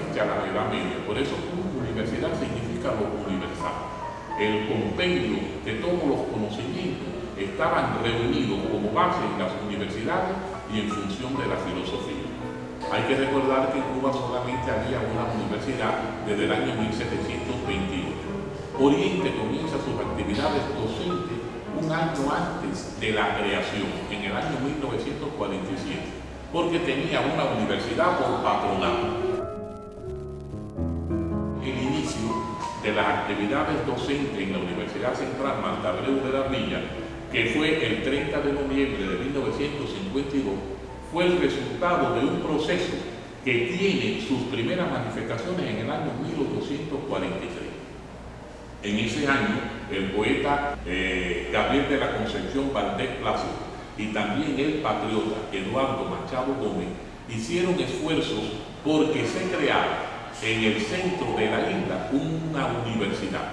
existe a la Edad Media. Por eso, universidad significa lo universal. El compendio de todos los conocimientos estaban reunidos como base en las universidades y en función de la filosofía. Hay que recordar que en Cuba solamente había una universidad desde el año 1728. Oriente comienza sus actividades docentes un año antes de la creación, en el año 1947, porque tenía una universidad por patronato. El inicio de las actividades docentes en la Universidad Central Marta Abreu de la Villa, que fue el 30 de noviembre de 1952, fue el resultado de un proceso que tiene sus primeras manifestaciones en el año 1243. En ese año, el poeta Gabriel de la Concepción Valdés Plácido y también el patriota Eduardo Machado Gómez hicieron esfuerzos porque se creara en el centro de la isla una universidad.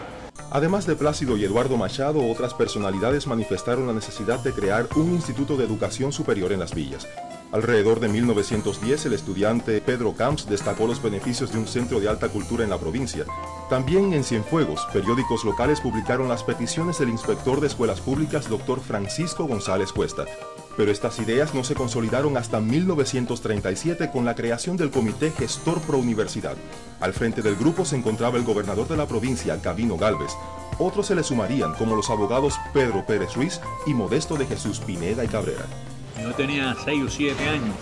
Además de Plácido y Eduardo Machado, otras personalidades manifestaron la necesidad de crear un instituto de educación superior en las villas. Alrededor de 1910, el estudiante Pedro Camps destacó los beneficios de un centro de alta cultura en la provincia. También en Cienfuegos, periódicos locales publicaron las peticiones del inspector de escuelas públicas, Dr. Francisco González Cuesta. Pero estas ideas no se consolidaron hasta 1937 con la creación del Comité Gestor Pro Universidad. Al frente del grupo se encontraba el gobernador de la provincia, Gabino Gálvez. Otros se le sumarían, como los abogados Pedro Pérez Ruiz y Modesto de Jesús Pineda y Cabrera. Yo tenía 6 o 7 años.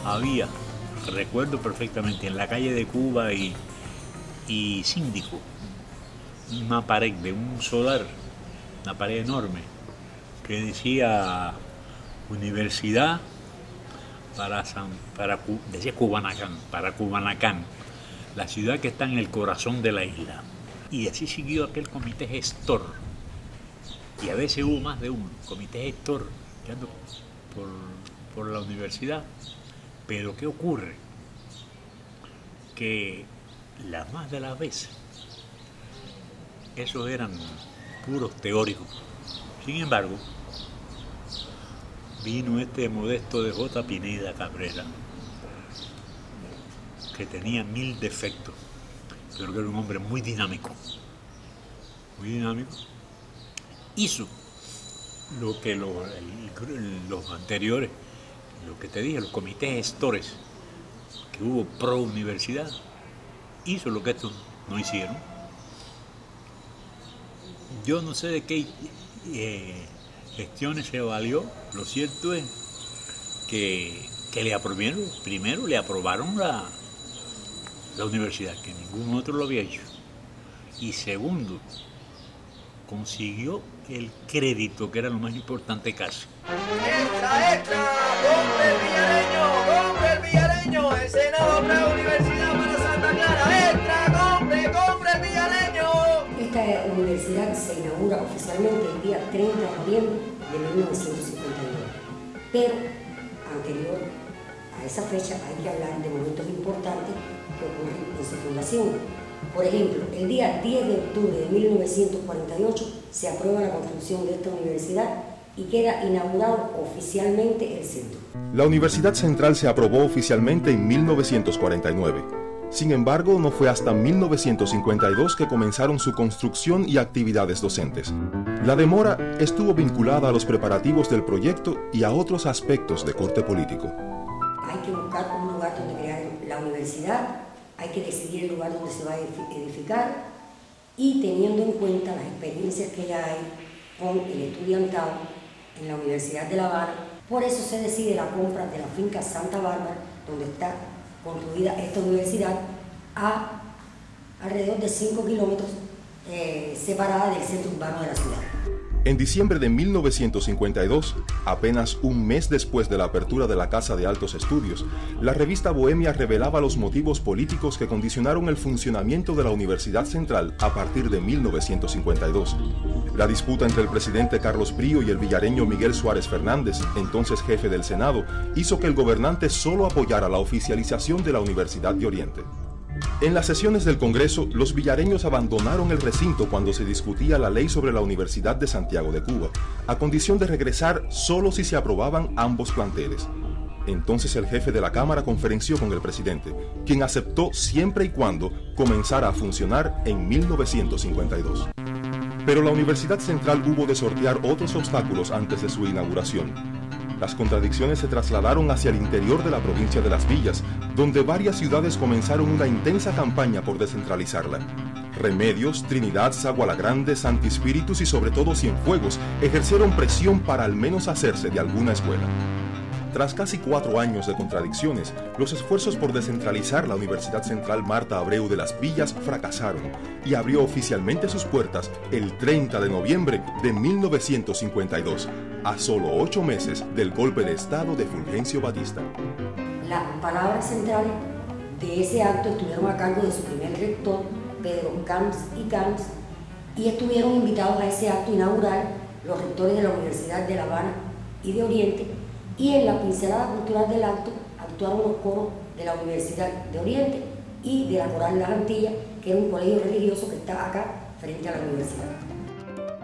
Había, recuerdo perfectamente, en la calle de Cuba y Síndico, una pared de un solar, una pared enorme, que decía Universidad decía Cubanacán, para Cubanacán, la ciudad que está en el corazón de la isla. Y así siguió aquel comité gestor. Y a veces hubo más de uno, comité gestor, que ando por la universidad. Pero ¿qué ocurre? Que las más de las veces, esos eran puros teóricos. Sin embargo, vino este Modesto de J. Pineda Cabrera, que tenía 1000 defectos, pero que era un hombre muy dinámico. Hizo lo que los anteriores, lo que te dije, los comités gestores que hubo pro universidad, hizo lo que estos no hicieron. Yo no sé de qué gestiones se valió. Lo cierto es que primero le aprobaron la universidad, que ningún otro lo había hecho. Y segundo, consiguió el crédito, que era lo más importante casi. ¡Extra! ¡Compre el Villareño! ¡El Senado aprueba universidad para Santa Clara! ¡Extra! ¡Compre el Villareño! Esta universidad se inaugura oficialmente el día 30 de noviembre de 1959. Pero, anterior a esa fecha, hay que hablar de momentos importantes que ocurren en su fundación. Por ejemplo, el día 10 de octubre de 1948 se aprueba la construcción de esta universidad y queda inaugurado oficialmente el centro. La Universidad Central se aprobó oficialmente en 1949. Sin embargo, no fue hasta 1952 que comenzaron su construcción y actividades docentes. La demora estuvo vinculada a los preparativos del proyecto y a otros aspectos de corte político. Hay que buscar un lugar donde crear la universidad, hay que decidir el lugar donde se va a edificar y teniendo en cuenta las experiencias que ya hay con el estudiantado en la Universidad de La Habana. Por eso se decide la compra de la finca Santa Bárbara, donde está construida esta universidad, a alrededor de 5 kilómetros separada del centro urbano de la ciudad. En diciembre de 1952, apenas un mes después de la apertura de la Casa de Altos Estudios, la revista Bohemia revelaba los motivos políticos que condicionaron el funcionamiento de la Universidad Central a partir de 1952. La disputa entre el presidente Carlos Brío y el villareño Miguel Suárez Fernández, entonces jefe del Senado, hizo que el gobernante solo apoyara la oficialización de la Universidad de Oriente. En las sesiones del Congreso, los villareños abandonaron el recinto cuando se discutía la ley sobre la Universidad de Santiago de Cuba, a condición de regresar solo si se aprobaban ambos planteles. Entonces el jefe de la Cámara conferenció con el presidente, quien aceptó siempre y cuando comenzara a funcionar en 1952. Pero la Universidad Central hubo de sortear otros obstáculos antes de su inauguración. Las contradicciones se trasladaron hacia el interior de la provincia de Las Villas, donde varias ciudades comenzaron una intensa campaña por descentralizarla. Remedios, Trinidad, Zaguala Grande, Santi Espíritus y sobre todo Cienfuegos ejercieron presión para al menos hacerse de alguna escuela. Tras casi 4 años de contradicciones, los esfuerzos por descentralizar la Universidad Central Marta Abreu de Las Villas fracasaron y abrió oficialmente sus puertas el 30 de noviembre de 1952, a solo 8 meses del golpe de Estado de Fulgencio Batista. Las palabras centrales de ese acto estuvieron a cargo de su primer rector, Pedro Camps y estuvieron invitados a ese acto inaugural los rectores de la Universidad de La Habana y de Oriente, y en la pincelada cultural del acto actuaron los coros de la Universidad de Oriente y de la Coral de las Antillas, que era un colegio religioso que está acá frente a la universidad.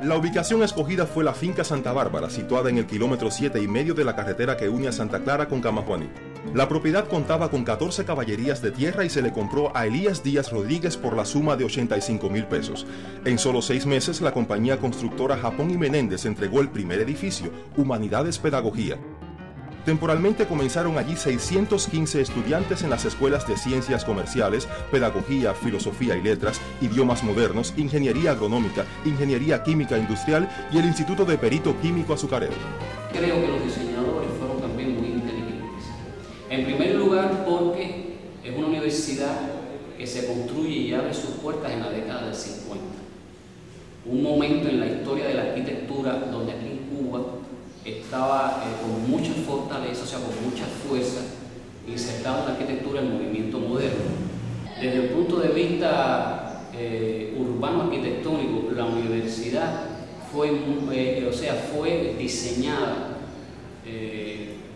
La ubicación escogida fue la finca Santa Bárbara, situada en el kilómetro 7,5 de la carretera que une a Santa Clara con Camajuaní. La propiedad contaba con 14 caballerías de tierra y se le compró a Elías Díaz Rodríguez por la suma de 85,000 pesos. En solo 6 meses, la compañía constructora Japón y Menéndez entregó el primer edificio, Humanidades Pedagogía. Temporalmente comenzaron allí 615 estudiantes en las escuelas de Ciencias Comerciales, Pedagogía, Filosofía y Letras, Idiomas Modernos, Ingeniería Agronómica, Ingeniería Química Industrial y el Instituto de Perito Químico Azucarero. Creo que los diseñadores fueron también muy inteligentes. En primer lugar, porque es una universidad que se construye y abre sus puertas en la década del 50. Un momento en la historia de la arquitectura donde aquí en Cuba estaba con mucha fortaleza, o sea, con mucha fuerza, insertado en la arquitectura el movimiento moderno. Desde el punto de vista urbano arquitectónico, la universidad fue diseñada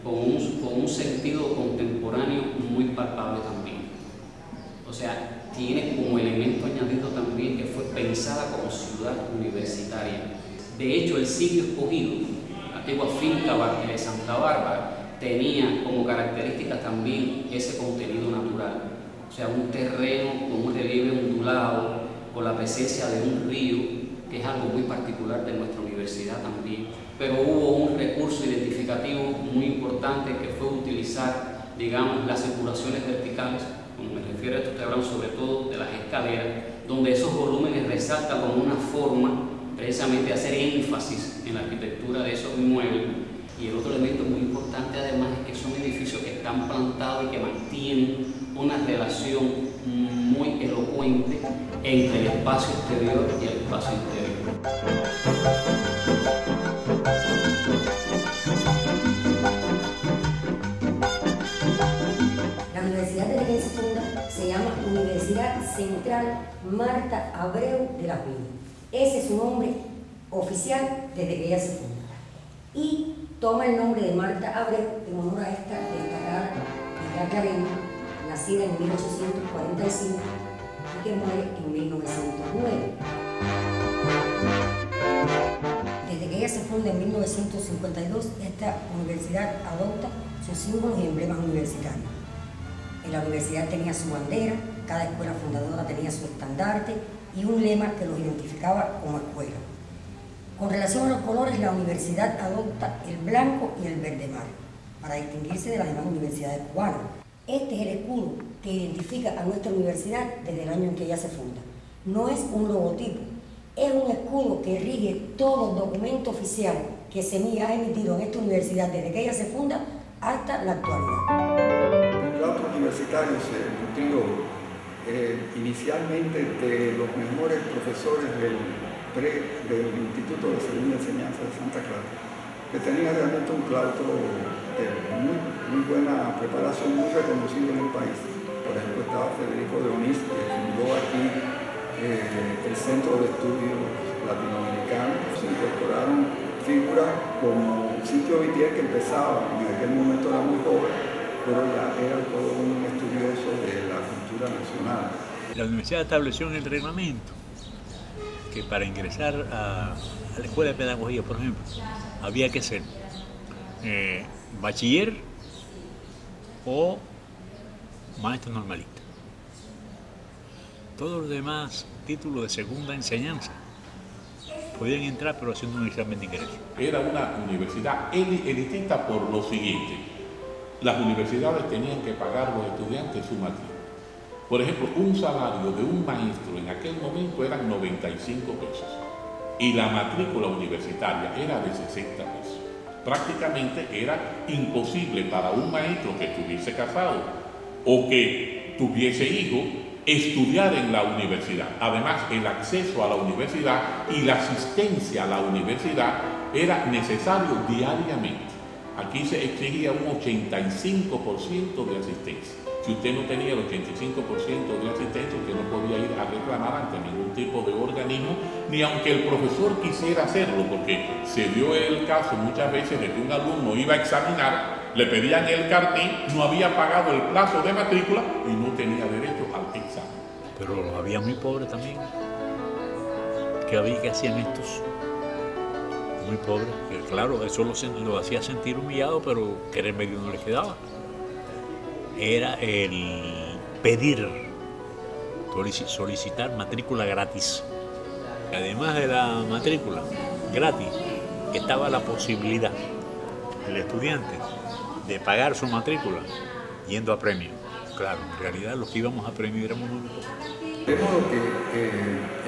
con un sentido contemporáneo muy palpable también. O sea, tiene como elemento añadido también que fue pensada como ciudad universitaria. De hecho, el sitio escogido, antigua finca de Santa Bárbara, tenía como característica también ese contenido natural, o sea, un terreno con un relieve ondulado, con la presencia de un río, que es algo muy particular de nuestra universidad también. Pero hubo un recurso identificativo muy importante que fue utilizar, digamos, las circulaciones verticales. Cuando me refiero a esto, estoy hablando sobre todo de las escaleras, donde esos volúmenes resaltan como una forma precisamente de hacer énfasis en la arquitectura de esos inmuebles. Y el otro elemento muy importante además es que son edificios que están plantados y que mantienen una relación muy elocuente entre el espacio exterior y el espacio interior. La universidad desde que se funda se llama Universidad Central Marta Abreu de Las Villas. Ese es su nombre oficial desde que ella se funda. Y toma el nombre de Marta Abreu en honor a esta destacada mujer clareña, nacida en 1845 y que muere en 1909. Desde que ella se funda en 1952, esta universidad adopta sus símbolos y emblemas universitarios. En la universidad tenía su bandera, cada escuela fundadora tenía su estandarte y un lema que los identificaba como escuela. Con relación a los colores, la universidad adopta el blanco y el verde mar, para distinguirse de las demás universidades cubanas. Este es el escudo que identifica a nuestra universidad desde el año en que ella se funda. No es un logotipo, es un escudo que rige todo documento oficial que SEMI ha emitido en esta universidad desde que ella se funda hasta la actualidad. El relato universitario se nutrió inicialmente de los mejores profesores del Instituto de Segunda Enseñanza de Santa Clara, que tenía realmente un claustro de muy buena preparación, muy reconocido en el país. Por ejemplo, estaba Federico de Onís, que fundó aquí el Centro de Estudios Latinoamericanos. Se incorporaron figuras como Sitio Vitier, que empezaba, en aquel momento era muy joven, pero ya era todo un estudioso de la cultura nacional. La universidad estableció en el reglamento que para ingresar a la escuela de pedagogía, por ejemplo, había que ser bachiller o maestro normalista. Todos los demás títulos de segunda enseñanza podían entrar, pero haciendo un examen de ingreso. Era una universidad elitista por lo siguiente: las universidades tenían que pagar a los estudiantes su matrícula. Por ejemplo, un salario de un maestro en aquel momento eran 95 pesos y la matrícula universitaria era de 60 pesos. Prácticamente era imposible para un maestro que estuviese casado o que tuviese hijos estudiar en la universidad. Además, el acceso a la universidad y la asistencia a la universidad era necesario diariamente. Aquí se exigía un 85% de asistencia. Si usted no tenía el 85% de asistencia, usted no podía ir a reclamar ante ningún tipo de organismo, ni aunque el profesor quisiera hacerlo, porque se dio el caso muchas veces de que un alumno iba a examinar, le pedían el carnet, no había pagado el plazo de matrícula y no tenía derecho al examen. Pero había muy pobres también. ¿Qué hacían estos? Muy pobres. Que claro, eso lo hacía sentir humillado, pero que remedio no les quedaba. Era el pedir, solicitar matrícula gratis. Además de la matrícula gratis, estaba la posibilidad del estudiante de pagar su matrícula yendo a premio. Claro, en realidad los que íbamos a premio éramos muy pocos. De modo que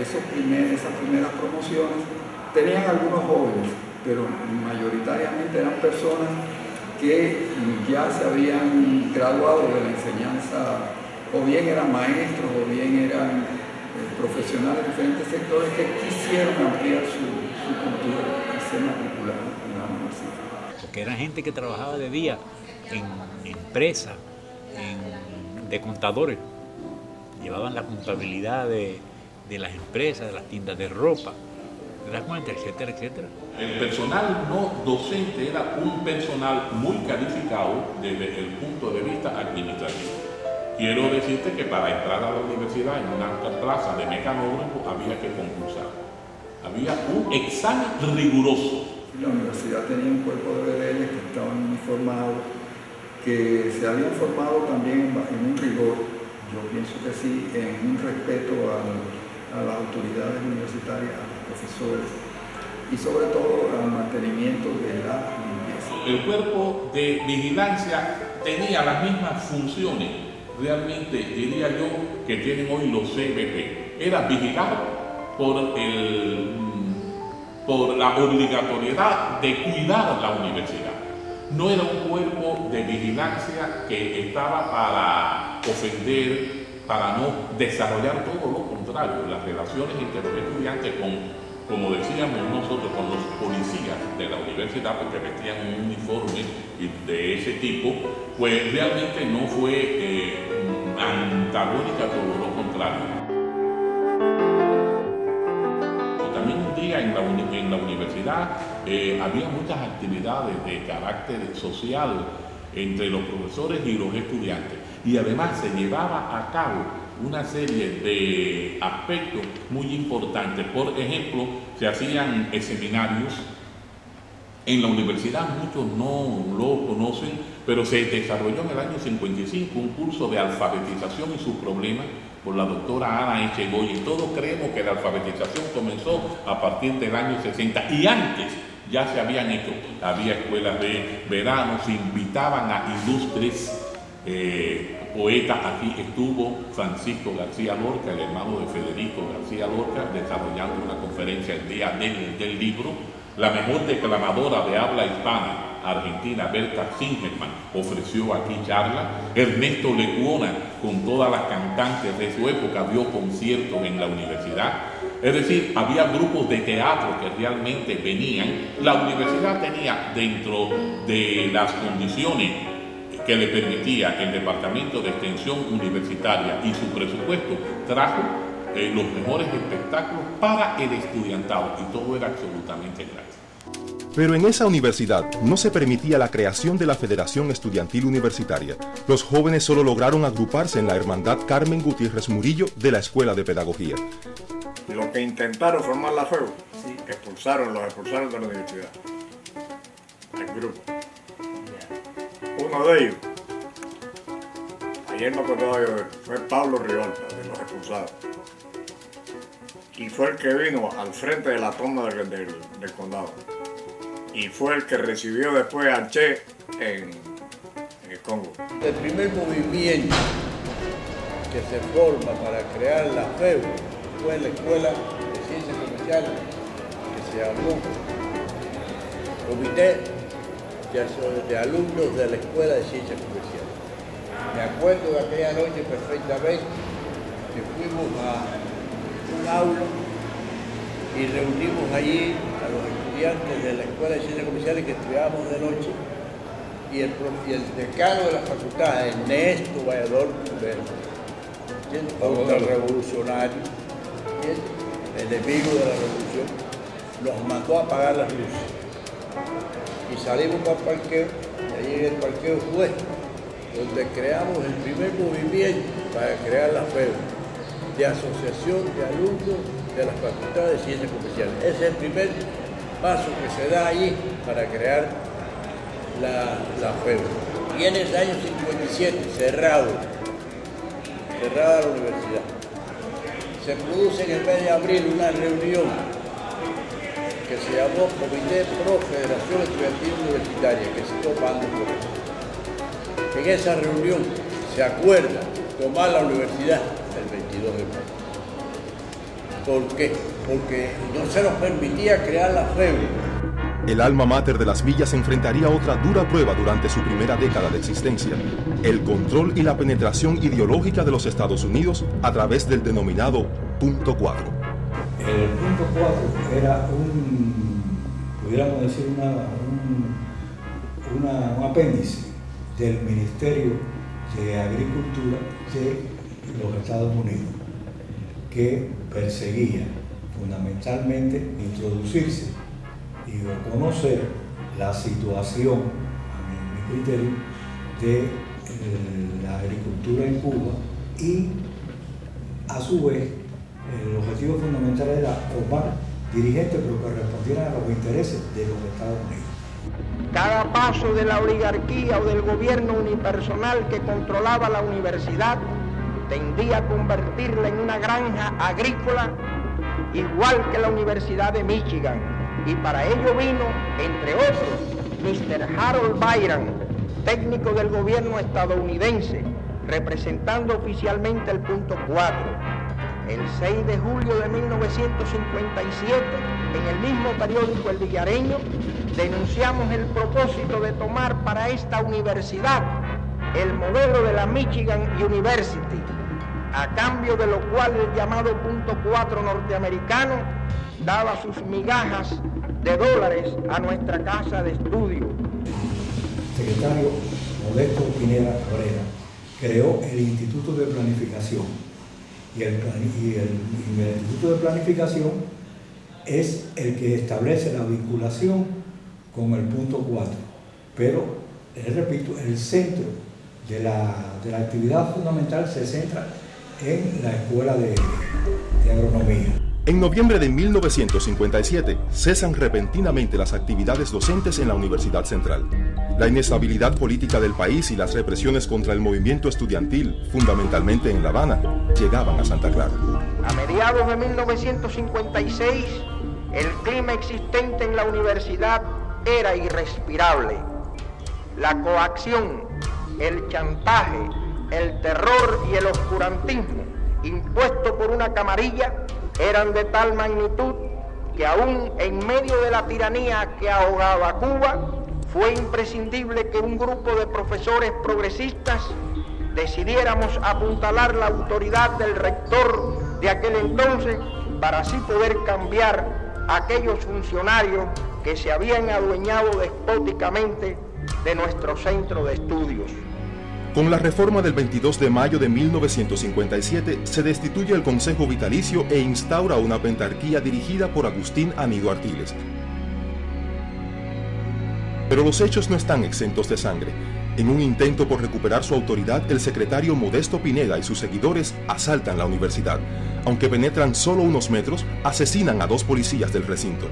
esas primeras promociones tenían algunos jóvenes, pero mayoritariamente eran personas que ya se habían graduado de la enseñanza, o bien eran maestros, o bien eran profesionales de diferentes sectores que quisieron ampliar su cultura y se matricularon en la universidad. Porque eran gente que trabajaba de día en empresas, de contadores, llevaban la contabilidad de las empresas, de las tiendas de ropa, ¿te das cuenta? Etcétera, etcétera. El personal no docente era un personal muy calificado desde el punto de vista administrativo. Quiero decirte que para entrar a la universidad en una plaza de mecanógrafo había que concursar. Había un examen riguroso. La universidad tenía un cuerpo de bereles que estaban uniformados, que se habían formado también en un rigor, yo pienso que sí, en un respeto a las autoridades universitarias, a los profesores y sobre todo al mantenimiento de la limpieza. El cuerpo de vigilancia tenía las mismas funciones, realmente diría yo, que tienen hoy los CBP. Era vigilar por la obligatoriedad de cuidar la universidad. No era un cuerpo de vigilancia que estaba para ofender, para no desarrollar todo lo contrario. Las relaciones entre los estudiantes como decíamos nosotros, con los policías de la universidad, porque vestían un uniforme de ese tipo, pues realmente no fue antagónica, todo lo contrario. También un día en la universidad había muchas actividades de carácter social entre los profesores y los estudiantes, y además se llevaba a cabo una serie de aspectos muy importantes. Por ejemplo, se hacían seminarios en la universidad, muchos no lo conocen, pero se desarrolló en el año 55 un curso de alfabetización y sus problemas por la doctora Ana Echegoyen. Todos creemos que la alfabetización comenzó a partir del año 60 y antes ya se habían hecho. Había escuelas de verano, se invitaban a ilustres poetas. Aquí estuvo Francisco García Lorca, el hermano de Federico García Lorca, desarrollando una conferencia el día del libro. La mejor declamadora de habla hispana argentina, Berta Singerman, ofreció aquí charla. Ernesto Lecuona, con todas las cantantes de su época, dio conciertos en la universidad. Es decir, había grupos de teatro que realmente venían. La universidad tenía, dentro de las condiciones que le permitía el Departamento de Extensión Universitaria y su presupuesto, trajo los mejores espectáculos para el estudiantado, y todo era absolutamente gratis. Pero en esa universidad no se permitía la creación de la Federación Estudiantil Universitaria. Los jóvenes solo lograron agruparse en la Hermandad Carmen Gutiérrez Murillo de la Escuela de Pedagogía. Los que intentaron formar la FEU, los expulsaron de la universidad, el grupo. Uno de ellos ayer me acordaba yo, fue Pablo Rivalta, de los expulsados. Y fue el que vino al frente de la toma del condado. Y fue el que recibió después a Che en el Congo. El primer movimiento que se forma para crear la FEU fue en la Escuela de Ciencias Comerciales, que se llamó Comité de Alumnos de la Escuela de Ciencias Comerciales. Me acuerdo de aquella noche perfectamente que fuimos a un aula y reunimos allí a los estudiantes de la Escuela de Ciencias Comerciales que estudiábamos de noche y el decano de la facultad, Ernesto Vallador Cubero, contrarrevolucionario, enemigo de la revolución, nos mandó a apagar las luces. Y salimos para el parqueo, y allí en el parqueo fue donde creamos el primer movimiento para crear la FEU, de Asociación de Alumnos de las Facultades de Ciencias Comerciales. Ese es el primer paso que se da allí para crear la FEU. Y en el año 57, cerrada la universidad. Se produce en el mes de abril una reunión que se llamó Comité Pro Federación Estudiantil Universitaria, que se topando por eso. En esa reunión se acuerda tomar la universidad el 22 de mayo. ¿Por qué? Porque no se nos permitía crear la FEU. El alma mater de las villas enfrentaría otra dura prueba durante su primera década de existencia: el control y la penetración ideológica de los Estados Unidos a través del denominado Punto 4. El Punto 4 era pudiéramos decir, un apéndice del Ministerio de Agricultura de los Estados Unidos, que perseguía fundamentalmente introducirse y conocer la situación, a mi criterio, de la agricultura en Cuba, y a su vez el objetivo fundamental era formar dirigentes pero que respondieran a los intereses de los Estados Unidos. Cada paso de la oligarquía o del gobierno unipersonal que controlaba la universidad tendía a convertirla en una granja agrícola igual que la Universidad de Michigan. Y para ello vino, entre otros, Mr. Harold Byron, técnico del gobierno estadounidense, representando oficialmente el Punto 4. El 6 de julio de 1957, en el mismo periódico El Villareño, denunciamos el propósito de tomar para esta universidad el modelo de la Michigan University, a cambio de lo cual el llamado Punto 4 norteamericano daba sus migajas de dólares a nuestra casa de estudio. El secretario Modesto Pineda Cabrera creó el Instituto de Planificación, y el Instituto de Planificación es el que establece la vinculación con el Punto 4, pero, les repito, el centro de la actividad fundamental se centra en la Escuela de Agronomía. En noviembre de 1957 cesan repentinamente las actividades docentes en la Universidad Central. La inestabilidad política del país y las represiones contra el movimiento estudiantil, fundamentalmente en La Habana, llegaban a Santa Clara. A mediados de 1956, el clima existente en la universidad era irrespirable. La coacción, el chantaje, el terror y el oscurantismo impuesto por una camarilla eran de tal magnitud que aún en medio de la tiranía que ahogaba a Cuba, fue imprescindible que un grupo de profesores progresistas decidiéramos apuntalar la autoridad del rector de aquel entonces para así poder cambiar a aquellos funcionarios que se habían adueñado despóticamente de nuestro centro de estudios. Con la reforma del 22 de mayo de 1957 se destituye el Consejo Vitalicio e instaura una pentarquía dirigida por Agustín Anido Artiles. Pero los hechos no están exentos de sangre. En un intento por recuperar su autoridad, el secretario Modesto Pineda y sus seguidores asaltan la universidad. Aunque penetran solo unos metros, asesinan a 2 policías del recinto.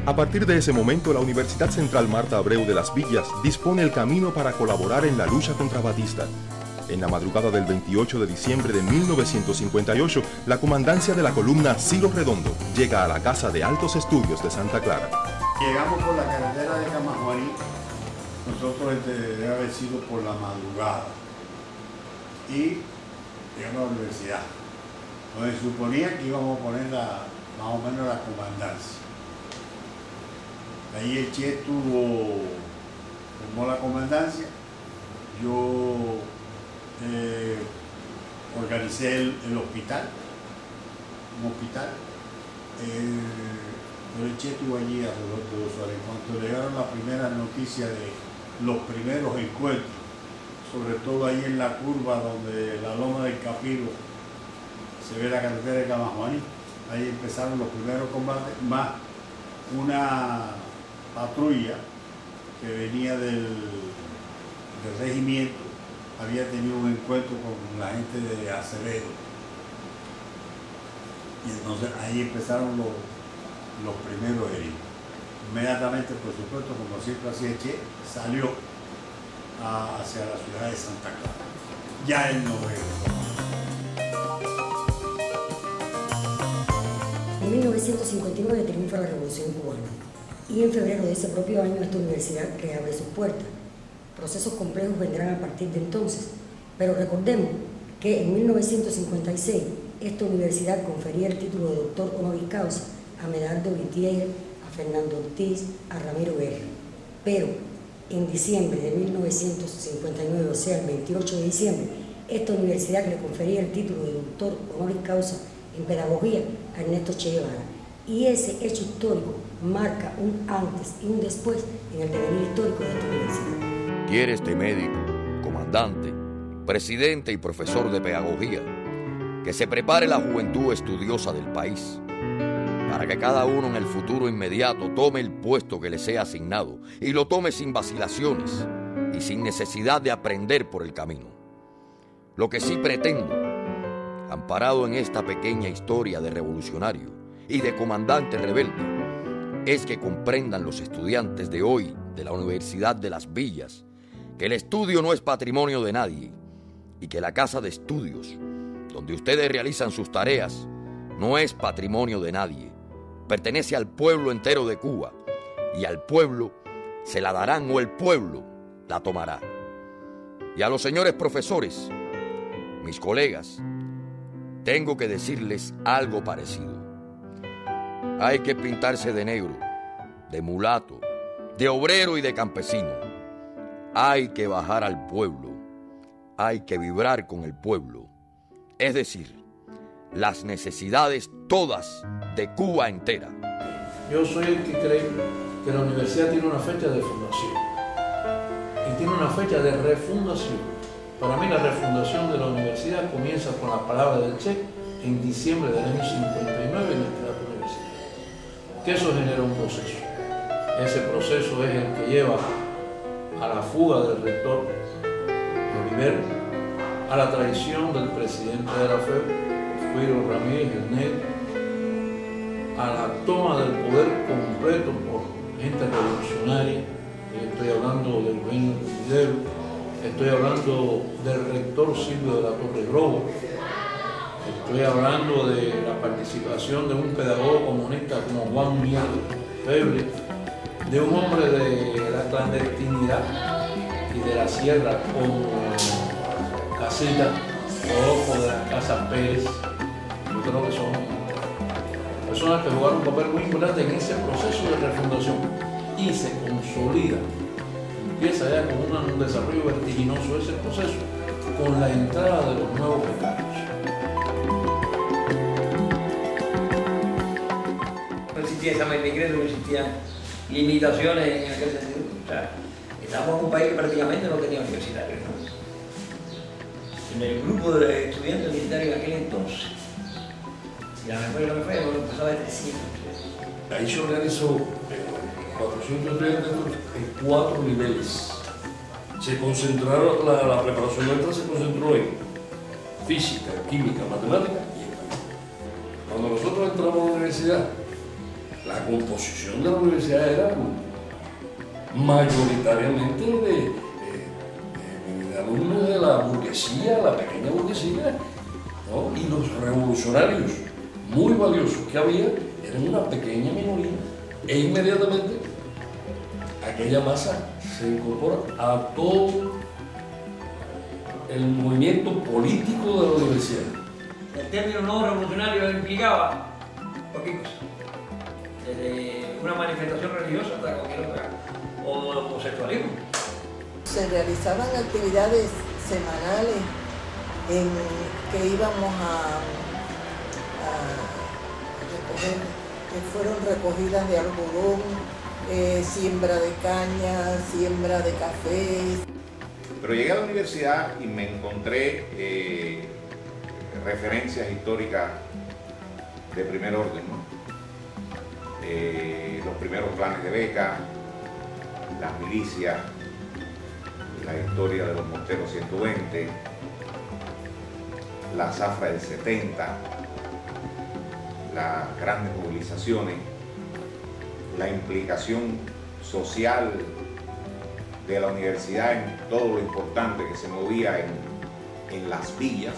A partir de ese momento, la Universidad Central Marta Abreu de Las Villas dispone el camino para colaborar en la lucha contra Batista. En la madrugada del 28 de diciembre de 1958, la comandancia de la columna Ciro Redondo llega a la Casa de Altos Estudios de Santa Clara. Llegamos por la carretera de Camajuaní, nosotros debe haber sido por la madrugada, y llegamos a la universidad, donde se suponía que íbamos a poner más o menos la comandancia. Ahí el Che formó la comandancia, yo organicé el hospital, un hospital, pero el Che estuvo allí alrededor de 2 horas. En cuanto llegaron las primeras noticias de los primeros encuentros, sobre todo ahí en la curva donde la loma del Capiro se ve la carretera de Camajuaní, ahí empezaron los primeros combates, más una patrulla que venía del regimiento, había tenido un encuentro con la gente de Acevedo. Y entonces ahí empezaron los primeros heridos. Inmediatamente, por supuesto, como siempre hacía Che, salió hacia la ciudad de Santa Clara. Ya él no regresó. En 1959 triunfa la Revolución Cubana y en febrero de ese propio año esta universidad reabre sus puertas. Procesos complejos vendrán a partir de entonces, pero recordemos que en 1956 esta universidad confería el título de doctor honoris causa a Medardo Vitier, a Fernando Ortiz, a Ramiro Guerra. Pero en diciembre de 1959, o sea, el 28 de diciembre, esta universidad le confería el título de doctor honoris causa en pedagogía a Ernesto Che Guevara. Y ese hecho histórico marca un antes y un después en el devenir histórico de esta universidad. Quiere este médico, comandante, presidente y profesor de pedagogía, que se prepare la juventud estudiosa del país, para que cada uno en el futuro inmediato tome el puesto que le sea asignado y lo tome sin vacilaciones y sin necesidad de aprender por el camino. Lo que sí pretendo, amparado en esta pequeña historia de revolucionario y de comandante rebelde, es que comprendan los estudiantes de hoy de la Universidad de Las Villas que el estudio no es patrimonio de nadie y que la casa de estudios, donde ustedes realizan sus tareas, no es patrimonio de nadie. Pertenece al pueblo entero de Cuba y al pueblo se la darán o el pueblo la tomará. Y a los señores profesores, mis colegas, tengo que decirles algo parecido. Hay que pintarse de negro, de mulato, de obrero y de campesino. Hay que bajar al pueblo, hay que vibrar con el pueblo, es decir, las necesidades todas de Cuba entera. Yo soy el que cree que la universidad tiene una fecha de fundación y tiene una fecha de refundación. Para mí la refundación de la universidad comienza con la palabra del Che en diciembre del año 59 en el Teatro Universitario. Que eso genera un proceso. Ese proceso es el que lleva a la fuga del rector Oliver, a la traición del presidente de la FEB, Fuiro Ramírez, el negro, a la toma del poder completo por gente revolucionaria. Estoy hablando del Eugenio Videro, estoy hablando del rector Silvio de la Torre Grobo, estoy hablando de la participación de un pedagogo comunista como Juan Miguel Feble, de un hombre de la clandestinidad y de la sierra como Casita o de las Casas Pérez. Yo creo que son personas que jugaron un papel muy importante en ese proceso de refundación y se consolida, empieza ya con un desarrollo vertiginoso ese proceso con la entrada de los nuevos becarios. No existía examen de ingreso, no existían limitaciones en aquel sentido. O sea, estábamos en un país que prácticamente no tenía universitarios, ¿no? En el grupo de estudiantes universitarios en aquel entonces, y la memoria no me falla, no pasaba de 300. Ahí se organizó 400 estudiantes en 4 niveles. Se concentraron, la preparación nuestra se concentró en física, química, matemática y economía. Cuando nosotros entramos a la universidad, la composición de la universidad era mayoritariamente de alumnos de la burguesía, la pequeña burguesía, ¿no? Y los revolucionarios muy valiosos que había eran una pequeña minoría. E inmediatamente aquella masa se incorpora a todo el movimiento político de la universidad. El término no revolucionario implicaba cualquier cosa, desde una manifestación religiosa hasta cualquier otra, o homosexualismo. Se realizaban actividades semanales en que íbamos a recoger, que fueron recogidas de algodón, siembra de caña, siembra de café. Pero llegué a la universidad y me encontré referencias históricas de primer orden, ¿no? Los primeros planes de beca, las milicias, la historia de los Monteros 120, la zafra del 70, las grandes movilizaciones, la implicación social de la universidad en todo lo importante que se movía en las villas.